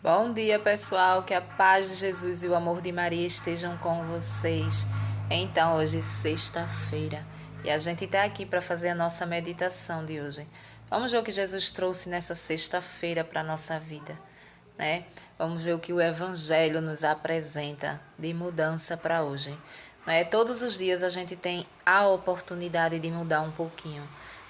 Bom dia, pessoal. Que a paz de Jesus e o amor de Maria estejam com vocês. Então, hoje é sexta-feira e a gente está aqui para fazer a nossa meditação de hoje. Vamos ver o que Jesus trouxe nessa sexta-feira para a nossa vida, né? Vamos ver o que o Evangelho nos apresenta de mudança para hoje. Não é? Todos os dias a gente tem a oportunidade de mudar um pouquinho,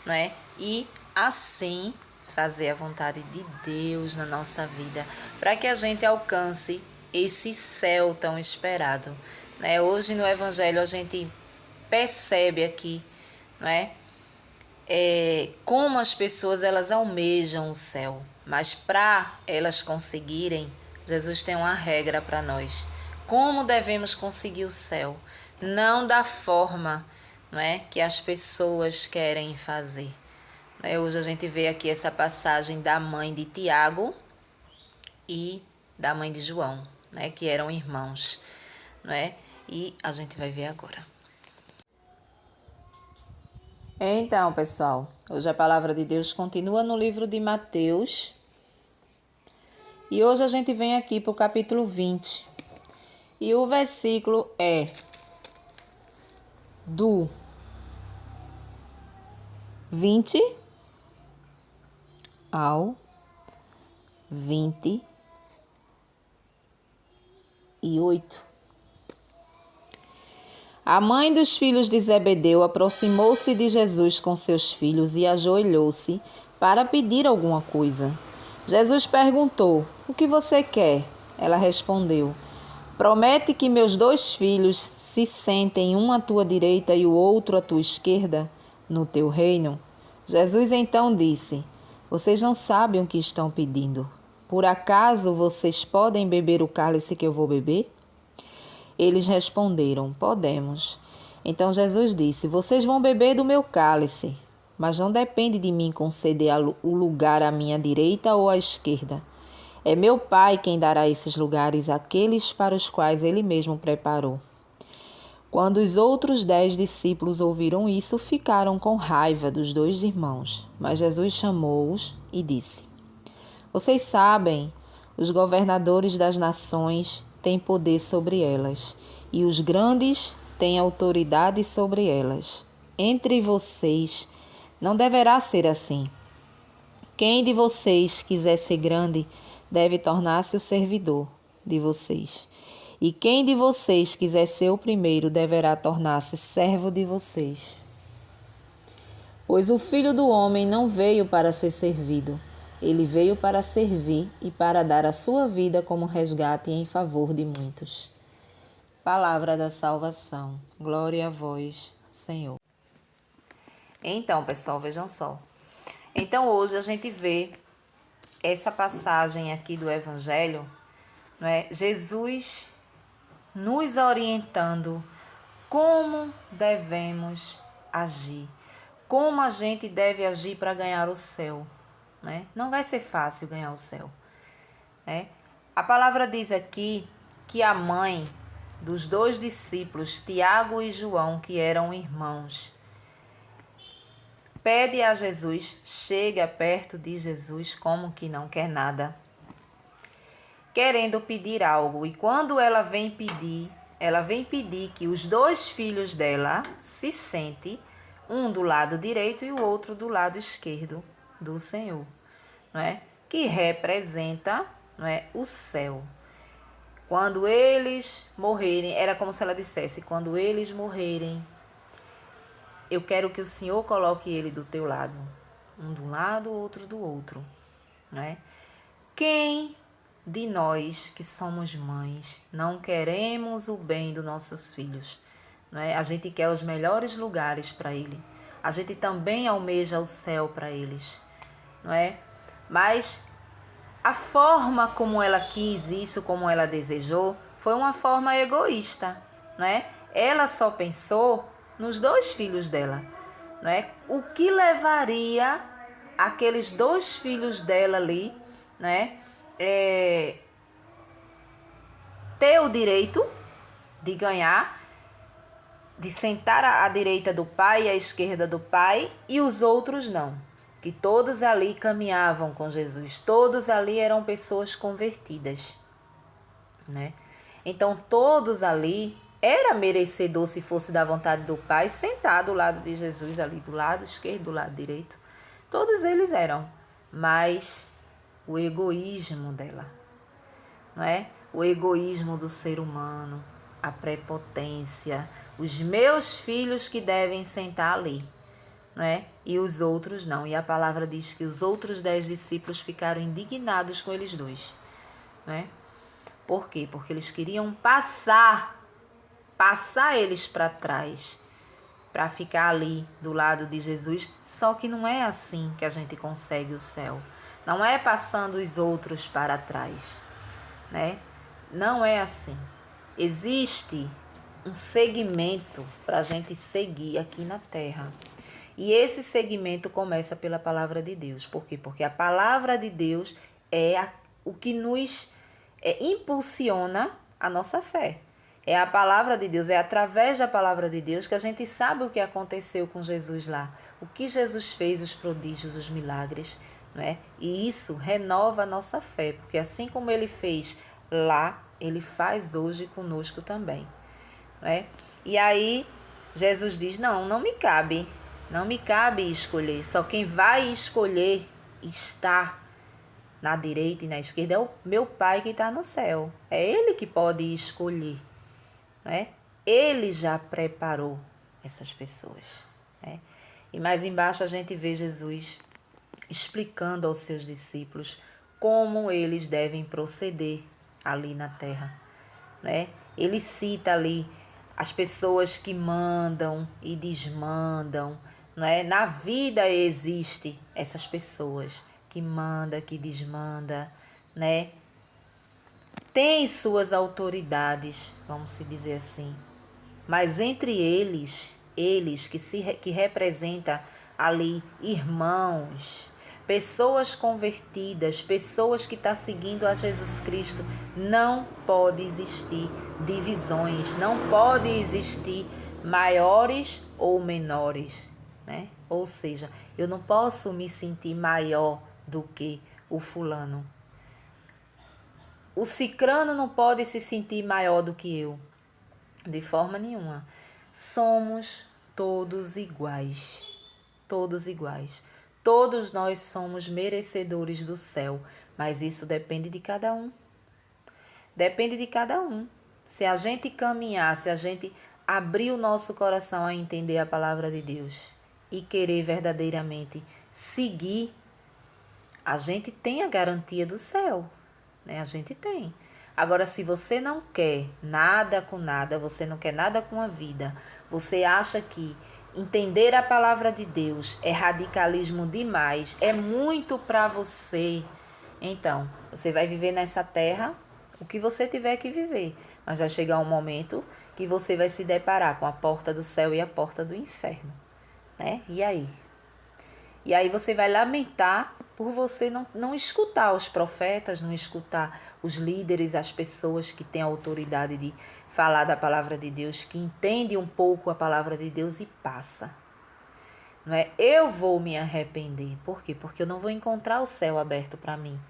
não é? E assim fazer a vontade de Deus na nossa vida, para que a gente alcance esse céu tão esperado, né? Hoje no Evangelho a gente percebe aqui, não é? Como as pessoas elas almejam o céu, mas para elas conseguirem, Jesus tem uma regra para nós. Como devemos conseguir o céu? Não da forma, não é, que as pessoas querem fazer. Hoje a gente vê aqui essa passagem da mãe de Tiago e da mãe de João, né, que eram irmãos, não é? E a gente vai ver agora. Então, pessoal, hoje a palavra de Deus continua no livro de Mateus. E hoje a gente vem aqui para o capítulo 20. E o versículo é do 20 ao 28. A mãe dos filhos de Zebedeu aproximou-se de Jesus com seus filhos e ajoelhou-se para pedir alguma coisa. Jesus perguntou: "O que você quer?" Ela respondeu: "Promete que meus 2 filhos se sentem, um à tua direita e o outro à tua esquerda, no teu reino." Jesus então disse: "Vocês não sabem o que estão pedindo. Por acaso vocês podem beber o cálice que eu vou beber?" Eles responderam: "Podemos." Então Jesus disse: "Vocês vão beber do meu cálice, mas não depende de mim conceder o lugar à minha direita ou à esquerda. É meu Pai quem dará esses lugares àqueles para os quais ele mesmo preparou." Quando os outros 10 discípulos ouviram isso, ficaram com raiva dos 2 irmãos. Mas Jesus chamou-os e disse: "Vocês sabem, os governadores das nações têm poder sobre elas, e os grandes têm autoridade sobre elas. Entre vocês não deverá ser assim. Quem de vocês quiser ser grande deve tornar-se o servidor de vocês. E quem de vocês quiser ser o primeiro deverá tornar-se servo de vocês. Pois o Filho do Homem não veio para ser servido. Ele veio para servir e para dar a sua vida como resgate em favor de muitos." Palavra da salvação. Glória a vós, Senhor. Então, pessoal, vejam só. Então, hoje a gente vê essa passagem aqui do Evangelho, não é? Jesus nos orientando como devemos agir, como a gente deve agir para ganhar o céu, né? Não vai ser fácil ganhar o céu, né? A palavra diz aqui que a mãe dos 2 discípulos, Tiago e João, que eram irmãos, pede a Jesus, chega perto de Jesus como que não quer nada, querendo pedir algo. E quando ela vem pedir que os 2 filhos dela se sentem, um do lado direito e o outro do lado esquerdo do Senhor, não é? Que representa, não é, o céu. Quando eles morrerem, era como se ela dissesse: "Quando eles morrerem, eu quero que o Senhor coloque ele do teu lado, um do lado, outro do outro", não é? Quem de nós que somos mães não queremos o bem dos nossos filhos, não é? A gente quer os melhores lugares para ele. A gente também almeja o céu para eles, não é? Mas a forma como ela quis isso, como ela desejou, foi uma forma egoísta, não é? Ela só pensou nos 2 filhos dela, não é? O que levaria aqueles 2 filhos dela ali, né, ter o direito de ganhar, de sentar à direita do pai e à esquerda do pai, e os outros não. que todos ali caminhavam com Jesus, todos ali eram pessoas convertidas, né? Então todos ali era merecedor, se fosse da vontade do Pai, sentar do lado de Jesus ali, do lado esquerdo, do lado direito. Todos eles eram, mas o egoísmo dela, não é? O egoísmo do ser humano, a prepotência, os meus filhos que devem sentar ali, não é? E os outros não. E a palavra diz que os outros 10 discípulos ficaram indignados com eles dois, não é? Por quê? Porque eles queriam passar eles para trás, para ficar ali do lado de Jesus. Só que não é assim que a gente consegue o céu. Não é passando os outros para trás, né? Não é assim. Existe um segmento para a gente seguir aqui na terra. E esse segmento começa pela palavra de Deus. Por quê? Porque a palavra de Deus é o que nos impulsiona a nossa fé. É a palavra de Deus, é através da palavra de Deus que a gente sabe o que aconteceu com Jesus lá. O que Jesus fez, os prodígios, os milagres, não é? E isso renova a nossa fé, porque assim como ele fez lá, ele faz hoje conosco também, não é? E aí Jesus diz, não me cabe escolher, só quem vai escolher estar na direita e na esquerda é o meu Pai que está no céu, é Ele que pode escolher, não é? Ele já preparou essas pessoas, né? E mais embaixo a gente vê Jesus explicando aos seus discípulos como eles devem proceder ali na terra, né? Ele cita ali as pessoas que mandam e desmandam, não é? Na vida existe essas pessoas que manda, que desmanda, né? Tem suas autoridades, vamos se dizer assim. Mas entre eles que representa ali irmãos, pessoas convertidas, pessoas que estão seguindo a Jesus Cristo, não pode existir divisões, não pode existir maiores ou menores, né? Ou seja, eu não posso me sentir maior do que o fulano. O cicrano não pode se sentir maior do que eu, de forma nenhuma. Somos todos iguais, todos iguais. Todos nós somos merecedores do céu, mas isso depende de cada um. Depende de cada um. Se a gente caminhar, se a gente abrir o nosso coração a entender a palavra de Deus e querer verdadeiramente seguir, a gente tem a garantia do céu, né? A gente tem. Agora, se você não quer nada com nada, você não quer nada com a vida, você acha que entender a palavra de Deus é radicalismo demais, é muito para você, então, você vai viver nessa terra o que você tiver que viver, mas vai chegar um momento que você vai se deparar com a porta do céu e a porta do inferno, né? E aí? E aí você vai lamentar por você não escutar os profetas, não escutar os líderes, as pessoas que têm a autoridade de falar da palavra de Deus, que entendem um pouco a palavra de Deus e passa. Não é? Eu vou me arrepender. Por quê? Porque eu não vou encontrar o céu aberto para mim.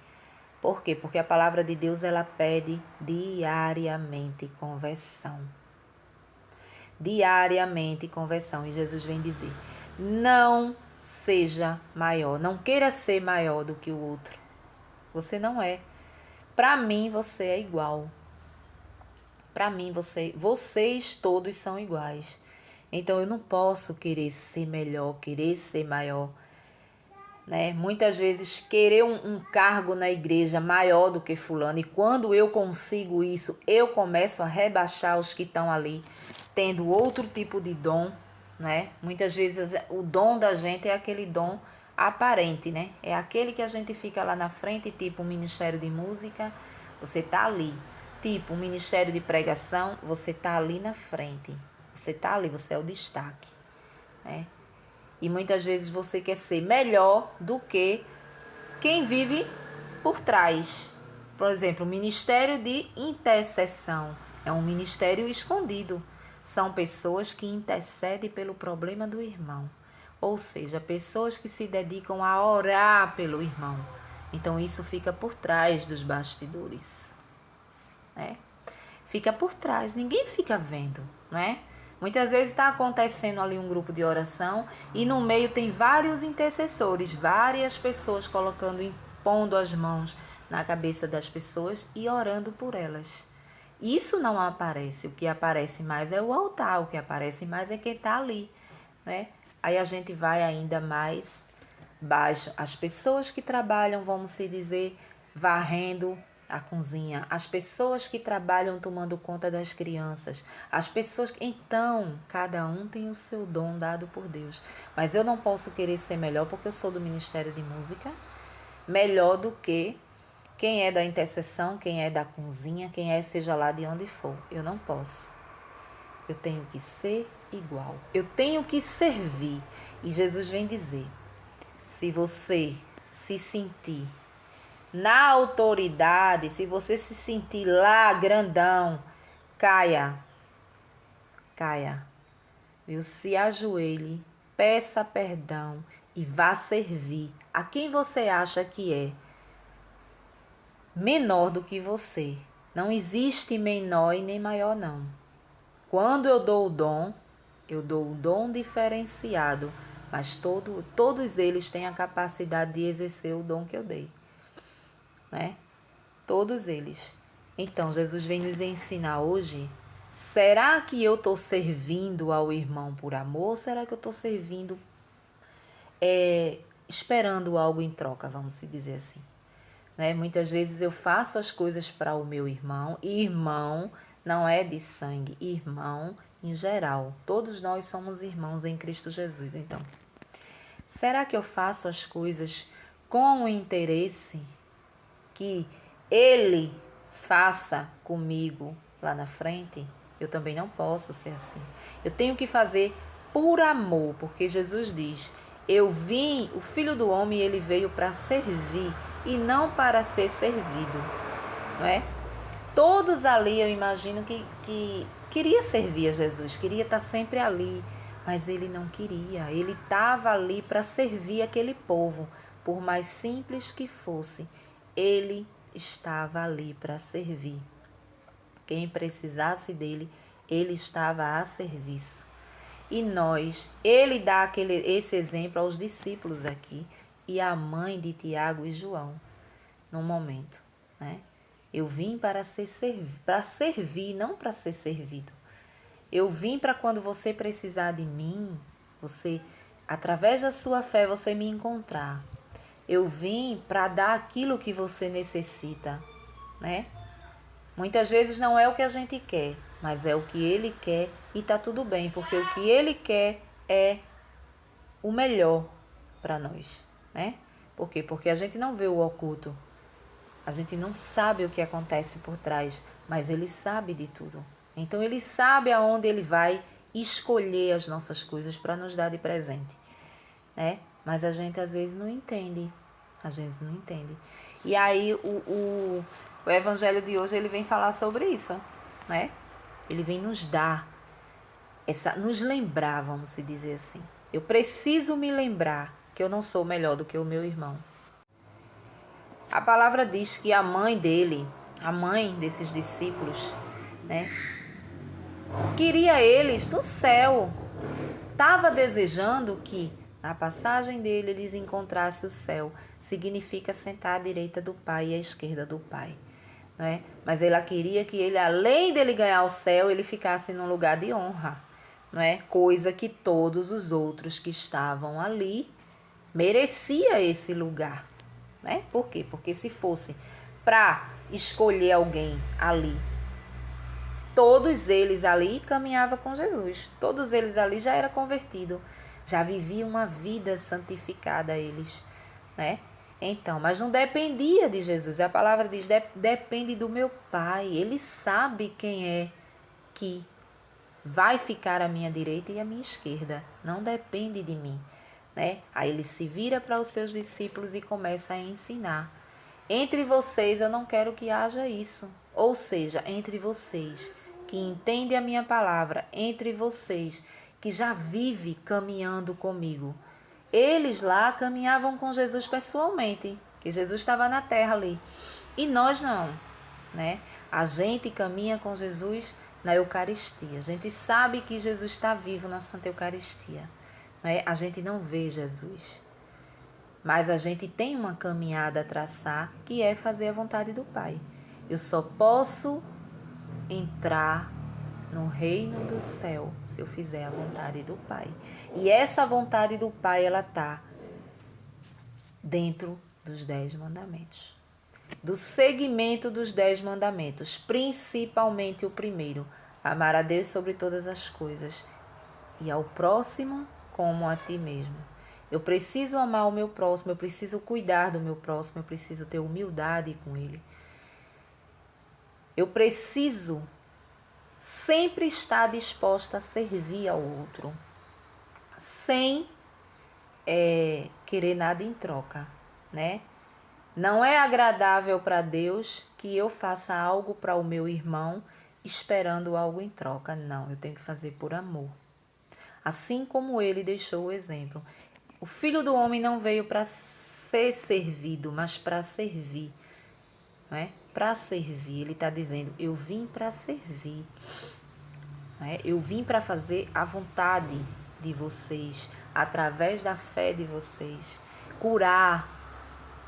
Por quê? Porque a palavra de Deus, ela pede diariamente conversão. Diariamente conversão. E Jesus vem dizer, não seja maior, não queira ser maior do que o outro. Você não é. Para mim, você é igual. Para mim, vocês todos são iguais. Então, eu não posso querer ser melhor, querer ser maior, né? Muitas vezes, querer um cargo na igreja maior do que fulano. E quando eu consigo isso, eu começo a rebaixar os que estão ali, tendo outro tipo de dom, né? Muitas vezes o dom da gente é aquele dom aparente, né? É aquele que a gente fica lá na frente, tipo um ministério de música, você tá ali. Tipo um ministério de pregação, você tá ali na frente. Você tá ali, você é o destaque, né? E muitas vezes você quer ser melhor do que quem vive por trás. Por exemplo, o ministério de intercessão é um ministério escondido. São pessoas que intercedem pelo problema do irmão. Ou seja, pessoas que se dedicam a orar pelo irmão. Então isso fica por trás dos bastidores, né? Fica por trás, ninguém fica vendo, né? Muitas vezes está acontecendo ali um grupo de oração e no meio tem vários intercessores, várias pessoas colocando, impondo as mãos na cabeça das pessoas e orando por elas. Isso não aparece, o que aparece mais é o altar, o que aparece mais é quem está ali, né? Aí a gente vai ainda mais baixo. As pessoas que trabalham, vamos se dizer, varrendo a cozinha, as pessoas que trabalham tomando conta das crianças, as pessoas... Então, cada um tem o seu dom dado por Deus. Mas eu não posso querer ser melhor porque eu sou do Ministério de Música, melhor do que quem é da intercessão, quem é da cozinha, quem é seja lá de onde for. Eu não posso. Eu tenho que ser igual. Eu tenho que servir. E Jesus vem dizer, se você se sentir na autoridade, se você se sentir lá grandão, caia, viu? Se ajoelhe, peça perdão e vá servir a quem você acha que é menor do que você. Não existe menor e nem maior, não. Quando eu dou o dom diferenciado, mas todos eles têm a capacidade de exercer o dom que eu dei, né? Todos eles. Então, Jesus vem nos ensinar hoje, será que eu estou servindo ao irmão por amor ou será que eu estou servindo esperando algo em troca, vamos se dizer assim? Né? Muitas vezes eu faço as coisas para o meu irmão, e irmão não é de sangue, irmão em geral. Todos nós somos irmãos em Cristo Jesus. Então, será que eu faço as coisas com o interesse que ele faça comigo lá na frente? Eu também não posso ser assim. Eu tenho que fazer por amor, porque Jesus diz, o Filho do Homem, ele veio para servir e não para ser servido, não é? Todos ali, eu imagino que queria servir a Jesus, queria estar sempre ali, mas ele não queria. Ele estava ali para servir aquele povo, por mais simples que fosse, ele estava ali para servir. Quem precisasse dele, ele estava a serviço. E ele dá esse exemplo aos discípulos aqui e à mãe de Tiago e João, num momento, né? Eu vim para servir, não para ser servido. Eu vim para quando você precisar de mim, através da sua fé, você me encontrar. Eu vim para dar aquilo que você necessita, né? Muitas vezes não é o que a gente quer, mas é o que ele quer e está tudo bem, porque o que ele quer é o melhor para nós, né? Por quê? Porque a gente não vê o oculto, a gente não sabe o que acontece por trás, mas ele sabe de tudo. Então ele sabe aonde ele vai escolher as nossas coisas para nos dar de presente, né? Mas a gente às vezes não entende, E aí o evangelho de hoje ele vem falar sobre isso, né? Ele vem nos dar, nos lembrar, vamos se dizer assim. Eu preciso me lembrar que eu não sou melhor do que o meu irmão. A palavra diz que a mãe dele, a mãe desses discípulos, né, queria eles no céu. Estava desejando que na passagem dele eles encontrassem o céu. Significa sentar à direita do Pai e à esquerda do Pai. Não é? Mas ela queria que ele, além dele ganhar o céu, ele ficasse num lugar de honra. Não é? Coisa que todos os outros que estavam ali merecia esse lugar. Né? Por quê? Porque se fosse para escolher alguém ali, todos eles ali caminhavam com Jesus. Todos eles ali já eram convertidos. Já viviam uma vida santificada eles. Né? Então, mas não dependia de Jesus. A palavra diz, depende do meu Pai. Ele sabe quem é que vai ficar à minha direita e à minha esquerda. Não depende de mim. Né? Aí ele se vira para os seus discípulos e começa a ensinar. Entre vocês eu não quero que haja isso. Ou seja, entre vocês que entendem a minha palavra, entre vocês que já vivem caminhando comigo, Eles lá caminhavam com Jesus pessoalmente, que Jesus estava na terra ali. E nós não, né? A gente caminha com Jesus na Eucaristia. A gente sabe que Jesus está vivo na Santa Eucaristia, né? A gente não vê Jesus, mas a gente tem uma caminhada a traçar, que é fazer a vontade do Pai. Eu só posso entrar no reino do céu se eu fizer a vontade do Pai. E essa vontade do Pai, ela está dentro dos 10 mandamentos. Do segmento dos 10 mandamentos, principalmente o primeiro, amar a Deus sobre todas as coisas e ao próximo como a ti mesmo. Eu preciso amar o meu próximo, eu preciso cuidar do meu próximo, eu preciso ter humildade com ele. Eu preciso sempre estar disposta a servir ao outro, sem querer nada em troca, né? Não é agradável para Deus que eu faça algo para o meu irmão esperando algo em troca. Não, eu tenho que fazer por amor. Assim como ele deixou o exemplo. O Filho do Homem não veio para ser servido, mas para servir. Não é? Para servir. Ele está dizendo, eu vim para servir. Não é? Eu vim para fazer a vontade de vocês, através da fé de vocês. Curar,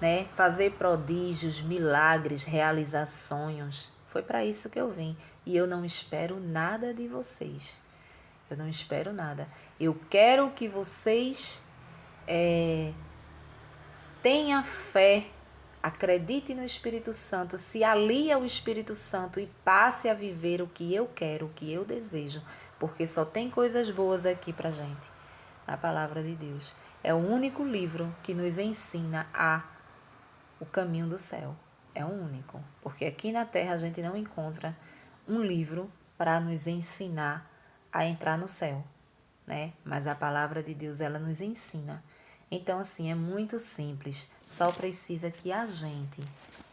né? Fazer prodígios, milagres, realizar sonhos. Foi para isso que eu vim. E eu não espero nada de vocês. Eu não espero nada. Eu quero que vocês tenham fé, acredite no Espírito Santo, se alie ao Espírito Santo e passe a viver o que eu quero, o que eu desejo. Porque só tem coisas boas aqui pra gente. Na palavra de Deus. É o único livro que nos ensina o caminho do céu. É o único. Porque aqui na Terra a gente não encontra um livro para nos ensinar a entrar no céu, né? Mas a palavra de Deus, ela nos ensina. Então, assim, é muito simples. Só precisa que a gente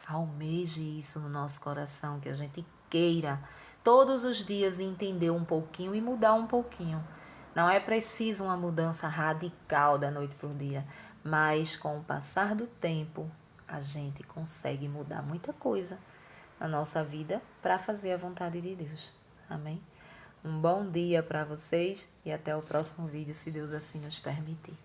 almeje isso no nosso coração, que a gente queira todos os dias entender um pouquinho e mudar um pouquinho. Não é preciso uma mudança radical da noite para o dia, mas com o passar do tempo, a gente consegue mudar muita coisa na nossa vida para fazer a vontade de Deus. Amém? Um bom dia para vocês e até o próximo vídeo, se Deus assim nos permitir.